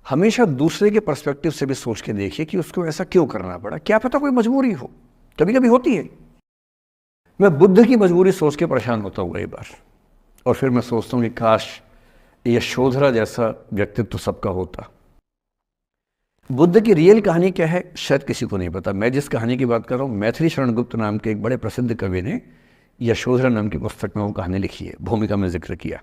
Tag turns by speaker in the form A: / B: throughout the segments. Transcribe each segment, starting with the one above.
A: हमेशा दूसरे के पर्सपेक्टिव से भी सोच के देखिए कि उसको ऐसा क्यों करना पड़ा, क्या पता कोई मजबूरी हो, कभी कभी होती है। मैं बुद्ध की मजबूरी सोच के परेशान होता हूँ कई बार, और फिर मैं सोचता हूँ कि काश यशोधरा जैसा व्यक्तित्व सबका होता। बुद्ध की रियल कहानी क्या है शायद किसी को नहीं पता। मैं जिस कहानी की बात कर रहा हूँ, मैथिली शरण गुप्त नाम के एक बड़े प्रसिद्ध कवि ने यशोधरा नाम की पुस्तक में वो कहानी लिखी है, भूमिका में जिक्र किया।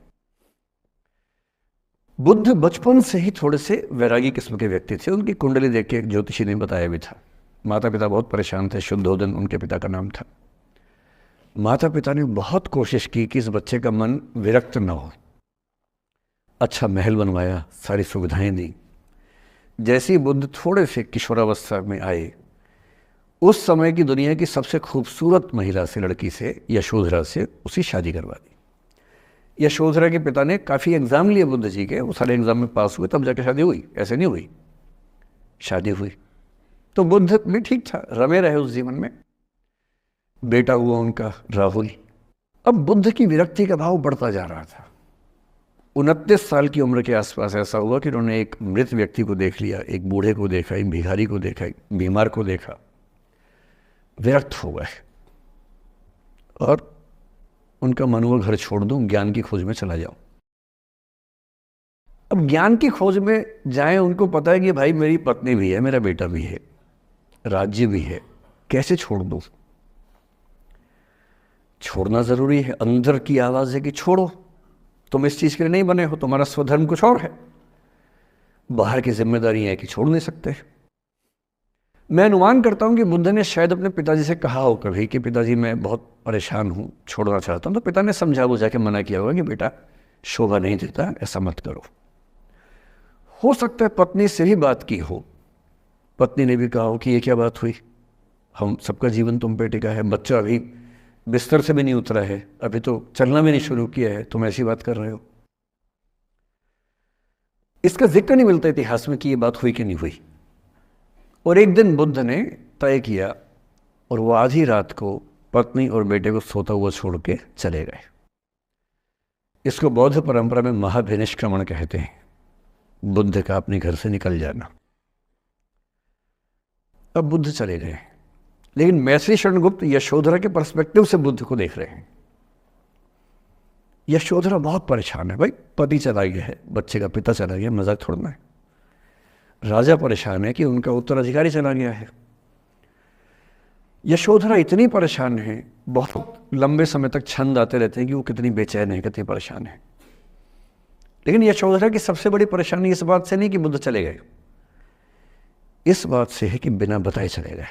A: बुद्ध बचपन से ही थोड़े से वैरागी किस्म के व्यक्ति थे। उनकी कुंडली देख के ज्योतिषी ने बताया भी था। माता पिता बहुत परेशान थे, शुद्धोदन उनके पिता का नाम था। माता पिता ने बहुत कोशिश की कि इस बच्चे का मन विरक्त न हो। अच्छा महल बनवाया, सारी सुविधाएं दी। जैसे ही बुद्ध थोड़े से किशोरावस्था में आए, उस समय की दुनिया की सबसे खूबसूरत महिला से, लड़की से, यशोधरा से उसकी शादी करवा दी। यशोधरा के पिता ने काफ़ी एग्ज़ाम लिए बुद्ध जी के, वो सारे एग्ज़ाम में पास हुए, तब जाके शादी हुई, ऐसे नहीं हुई। शादी हुई तो बुद्ध भी ठीक था, रमे रहे उस जीवन में। बेटा हुआ उनका राहुल। अब बुद्ध की विरक्ति का भाव बढ़ता जा रहा था। 29 साल की उम्र के आसपास ऐसा हुआ कि उन्होंने एक मृत व्यक्ति को देख लिया, एक बूढ़े को देखा, एक भिखारी को देखा, एक बीमार को देखा। विरक्त हो गए और उनका मन हुआ घर छोड़ दूं, ज्ञान की खोज में चला जाऊं। अब ज्ञान की खोज में जाएं, उनको पता है कि भाई मेरी पत्नी भी है, मेरा बेटा भी है, राज्य भी है, कैसे छोड़ दूं? छोड़ना जरूरी है। अंदर की आवाज है कि छोड़ो, तुम इस चीज के लिए नहीं बने हो, तुम्हारा स्वधर्म कुछ और है। बाहर की जिम्मेदारी है कि छोड़ नहीं सकते। मैं अनुमान करता हूं कि बुद्ध ने शायद अपने पिताजी से कहा हो कभी कि पिताजी मैं बहुत परेशान हूं, छोड़ना चाहता हूं। तो पिता ने समझा बुझा के मना किया होगा कि बेटा शोभा नहीं देता, ऐसा मत करो। हो सकता है पत्नी से भी बात की हो, पत्नी ने भी कहा हो कि ये क्या बात हुई, हम सबका जीवन तुम पे टिका है, बच्चा अभी बिस्तर से भी नहीं उतरा है, अभी तो चलना भी नहीं शुरू किया है, तुम ऐसी बात कर रहे हो। इसका जिक्र नहीं मिलता इतिहास में कि ये बात हुई कि नहीं हुई। और एक दिन बुद्ध ने तय किया और वो आधी रात को पत्नी और बेटे को सोता हुआ छोड़ के चले गए। इसको बौद्ध परंपरा में महाभिनिष्क्रमण कहते हैं, बुद्ध का अपने घर से निकल जाना। अब बुद्ध चले गए, लेकिन मैथिली शरण गुप्त यशोधरा के पर्सपेक्टिव से बुद्ध को देख रहे हैं। यशोधरा बहुत परेशान है, भाई पति चला गया है, बच्चे का पिता चला गया, मजाक थोड़ना है। राजा परेशान है कि उनका उत्तराधिकारी चला गया है। यशोधरा इतनी परेशान है, बहुत लंबे समय तक छंद आते रहते हैं कि वो कितनी बेचैन है, कितनी परेशान है। लेकिन यशोधरा की सबसे बड़ी परेशानी इस बात से नहीं कि बुद्ध चले गए, इस बात से है कि बिना बताए चले गए,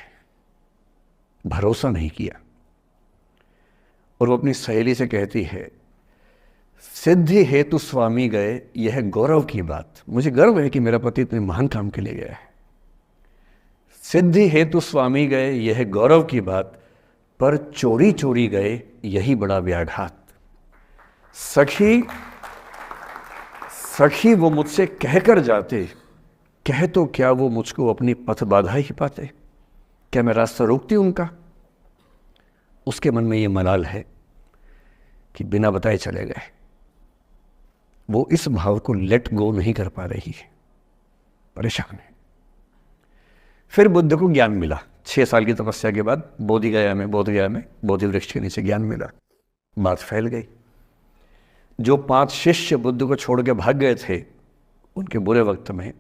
A: भरोसा नहीं किया। और वो अपनी सहेली से कहती है, सिद्धि हेतु स्वामी गए, यह गौरव की बात। मुझे गर्व है कि मेरा पति इतने महान काम के लिए गया है। सिद्धि हेतु स्वामी गए, यह गौरव की बात, पर चोरी चोरी गए, यही बड़ा व्याघात। सखी सखी वो मुझसे कहकर जाते, कह तो क्या वो मुझको अपनी पथ बाधा ही पाते, क्या मैं रास्ता रोकती उनका? उसके मन में ये मलाल है कि बिना बताए चले गए। वो इस भाव को लेट गो नहीं कर पा रही है, परेशान है। फिर बुद्ध को ज्ञान मिला 6 साल की तपस्या के बाद, बोधगया में बोधि वृक्ष के नीचे ज्ञान मिला। बात फैल गई। जो 5 शिष्य बुद्ध को छोड़ के भाग गए थे उनके बुरे वक्त में,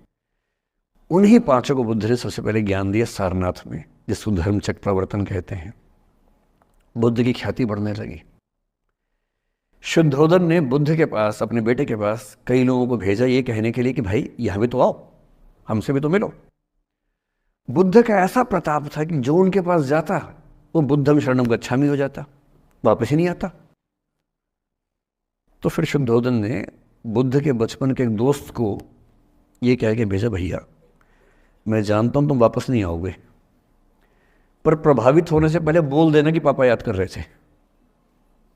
A: उन्हीं 5 को बुद्ध ने सबसे पहले ज्ञान दिया सारनाथ में, जिसको धर्मचक्र प्रवर्तन कहते हैं। बुद्ध की ख्याति बढ़ने लगी। शुद्धोदन ने बुद्ध के पास, अपने बेटे के पास कई लोगों को भेजा ये कहने के लिए कि भाई यहां भी तो आओ, हमसे भी तो मिलो। बुद्ध का ऐसा प्रताप था कि जो उनके पास जाता वो बुद्धम शरणम गच्छामि हो जाता, वापस ही नहीं आता। तो फिर शुद्धोदन ने बुद्ध के बचपन के एक दोस्त को ये कह के भेजा, भैया मैं जानता हूं तुम वापस नहीं आओगे, पर प्रभावित होने से पहले बोल देना कि पापा याद कर रहे थे।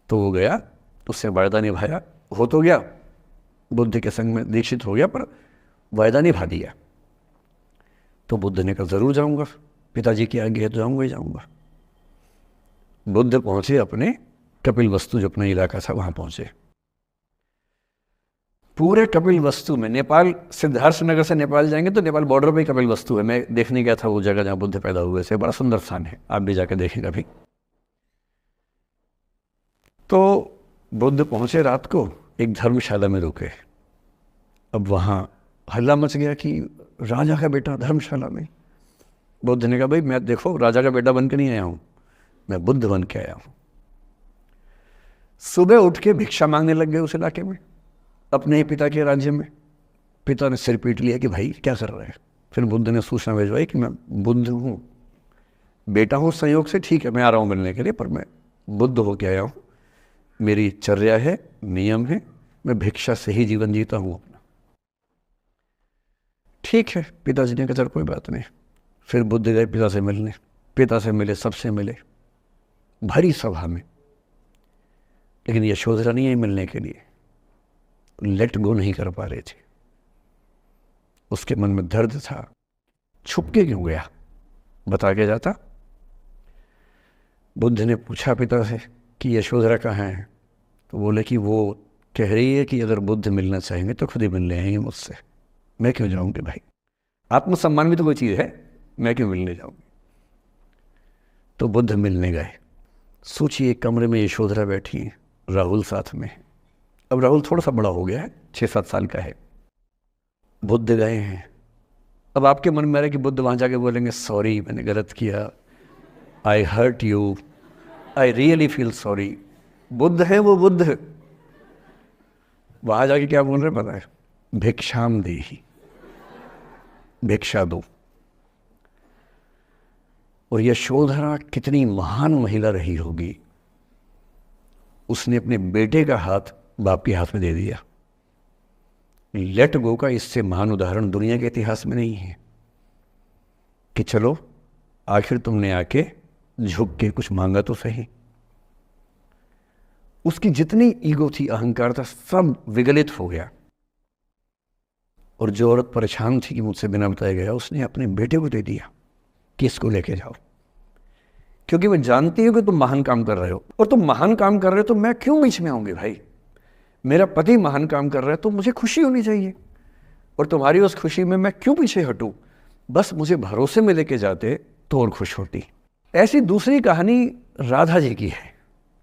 A: तो वो गया, उससे वायदा निभाया, हो तो गया, बुद्ध के संग में दीक्षित हो गया, पर वायदा निभा दिया। तो बुद्ध ने कहा जरूर जाऊंगा, पिताजी की आज्ञा है तो जाऊंगा ही जाऊंगा। बुद्ध पहुंचे अपने कपिल वस्तु, जो अपना इलाका था, वहां पहुंचे। पूरे कपिल वस्तु में, नेपाल सिद्धार्थ नगर से नेपाल जाएंगे तो नेपाल बॉर्डर पे ही कपिल वस्तु है। मैं देखने गया था वो जगह जहाँ बुद्ध पैदा हुए थे, बड़ा सुंदर स्थान है, आप भी जाकर देखें कभी। तो बुद्ध पहुंचे रात को, एक धर्मशाला में रुके। अब वहाँ हल्ला मच गया कि राजा का बेटा धर्मशाला में। बुद्ध ने कहा भाई मैं देखो राजा का बेटा बन के नहीं आया हूँ, मैं बुद्ध बन के आया हूँ। सुबह उठ के भिक्षा मांगने लग गए उस इलाके में, अपने ही पिता के राज्य में। पिता ने सिर पीट लिया कि भाई क्या कर रहे हैं। फिर बुद्ध ने सूचना भिजवाई कि मैं बुद्ध हूँ, बेटा हूँ संयोग से, ठीक है मैं आ रहा हूँ मिलने के लिए, पर मैं बुद्ध होके आया हूँ, मेरी चर्या है, नियम है, मैं भिक्षा से ही जीवन जीता हूँ अपना। ठीक है, पिताजी ने कहा चल कोई बात नहीं। फिर बुद्ध गए पिता से मिलने, पिता से मिले, सबसे मिले, भरी सभा में। लेकिन यशोधरा नहीं आई मिलने के लिए, लेट गो नहीं कर पा रहे थे। उसके मन में दर्द था, छुप के क्यों गया, बता के जाता। बुद्ध ने पूछा पिता से कि यशोधरा कहाँ है, तो बोले कि वो कह रही है कि अगर बुद्ध मिलना चाहेंगे तो खुद ही मिलने आएंगे मुझसे, मैं क्यों जाऊंगी भाई, आत्मसम्मान भी तो कोई चीज़ है, मैं क्यों मिलने जाऊंगी। तो बुद्ध मिलने गए। सोचिए कमरे में यशोधरा बैठी है, राहुल साथ में है। अब राहुल थोड़ा सा बड़ा हो गया है, 6-7 साल का है। बुद्ध गए हैं। अब आपके मन में आ रहा है कि बुद्ध वहाँ जाके बोलेंगे सॉरी मैंने गलत किया, I hurt you, I really feel sorry. Buddha है वो बुद्ध, वहाँ जाके क्या बोल रहे पता है, भिक्षाम देहि, भिक्षा दो। और यशोधरा कितनी महान महिला रही होगी, उसने अपने बेटे का हाथ बाप के हाथ में दे दिया। लेट गो का इससे महान उदाहरण दुनिया के इतिहास में नहीं है कि चलो आखिर तुमने आके झुक के कुछ मांगा तो सही। उसकी जितनी ईगो थी, अहंकार था, सब विगलित हो गया। और जो औरत परेशान थी कि मुझसे बिना बताए गया, उसने अपने बेटे को दे दिया कि इसको लेके जाओ, क्योंकि मैं जानती हूँ कि तुम महान काम कर रहे हो, और तुम महान काम कर रहे हो तो मैं क्यों बीच में आऊँगी भाई। मेरा पति महान काम कर रहा है तो मुझे खुशी होनी चाहिए, और तुम्हारी उस खुशी में मैं क्यों पीछे हटूँ। बस मुझे भरोसे में लेके जाते तो और खुश होती। ऐसी दूसरी कहानी राधा जी की है।